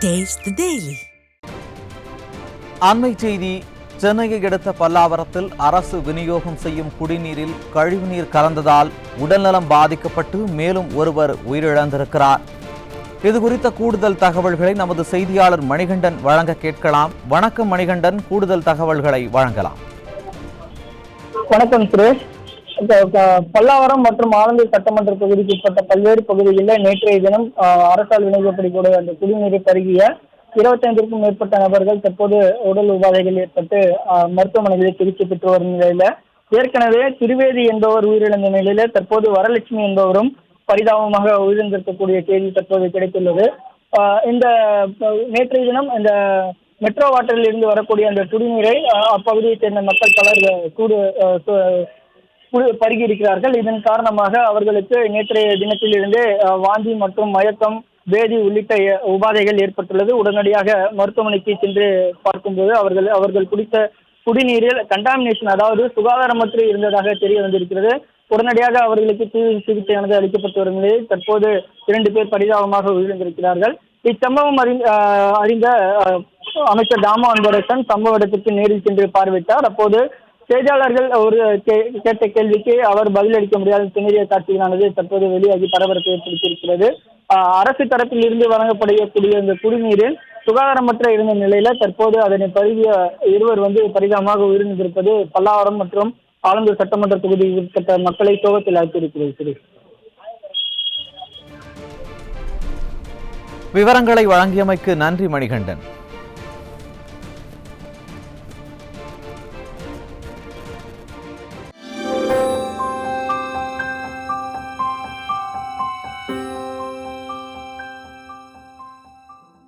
Taste the Daily. அண்மை செய்தி. சென்னையை அடுத்த பல்லாவரத்தில் அரசு விநியோகம் செய்யும் குடிநீரில் கழிவுநீர் கலந்ததால் உடல்நலம் பாதிக்கப்பட்டு மேலும் ஒருவர் உயிரிழந்திருக்கிறார். இதுகுறித்த கூடுதல் தகவல்களை நமது செய்தியாளர் மணிகண்டன் வழங்க கேட்கலாம். வணக்கம் மணிகண்டன், கூடுதல் தகவல்களை வழங்கலாம். வணக்கம் சுரேஷ். பல்லாவரம் மற்றும் ஆலந்தூர் சட்டமன்ற தொகுதிக்கு உட்பட்ட பல்வேறு பகுதிகளில் நேற்றைய தினம் அரசால் விநியோகிக்கப்படக்கூடிய அந்த குடிநீரை பருகிய 25க்கும் மேற்பட்ட நபர்கள் தற்போது உடல் உபாதைகள் ஏற்பட்டு மருத்துவமனைகளில் சிகிச்சை பெற்று வரும் நிலையில ஏற்கனவே திரிவேதி என்பவர் உயிரிழந்த நிலையில தற்போது வரலட்சுமி என்பவரும் பரிதாபமாக உயிரிழந்திருக்கக்கூடிய செய்தி தற்போது கிடைத்துள்ளது. இந்த நேற்றைய தினம் இந்த மெட்ரோ வாட்டரில் இருந்து வரக்கூடிய அந்த குடிநீரை அப்பகுதியைச் சேர்ந்த மக்கள் பலர் பருகி இருக்கிறார்கள். இதன் காரணமாக அவர்களுக்கு நேற்றைய தினத்திலிருந்தே வாந்தி மற்றும் மயக்கம், பேதி உள்ளிட்ட உபாதைகள் ஏற்பட்டுள்ளது. உடனடியாக மருத்துவமனைக்கு சென்று பார்க்கும்போது அவர்கள் குடித்த குடிநீரில் கண்டாமினேஷன், அதாவது சுகாதாரமற்று இருந்ததாக தெரிய வந்திருக்கிறது. உடனடியாக அவர்களுக்கு தீவிர சிகிச்சையானது அளிக்கப்பட்டு வரும் நிலையில் தற்போது 2 பேர் பரிதாபமாக உயிரிழந்திருக்கிறார்கள். இச்சம்பவம் அறிந்த அமைச்சர் தாமு அன்பரசன் சம்பவ இடத்திற்கு நேரில் சென்று பார்வையிட்டார். அப்போது செய்தியாளர்கள் கேட்ட கேள்விக்கு அவர் பதிலளிக்க முடியாத திணறிய காட்சிகளானது தற்போது வெளியாகி பரபரப்பை ஏற்படுத்தியிருக்கிறது. அரசு தரப்பில் இருந்து வழங்கப்படக்கூடிய இந்த குடிநீரில் சுகாதாரமற்ற இருந்த நிலையில தற்போது அதனை பருகிய இருவர் பரிதாபமாக உயிரிழந்திருப்பது பல்லாவரம் மற்றும் ஆலந்தூர் சட்டமன்ற தொகுதியில் உட்பட்ட மக்களை சோகத்தில் ஆழ்த்தியிருக்கிறது. விவரங்களை வழங்கியமைக்கு நன்றி மணிகண்டன்.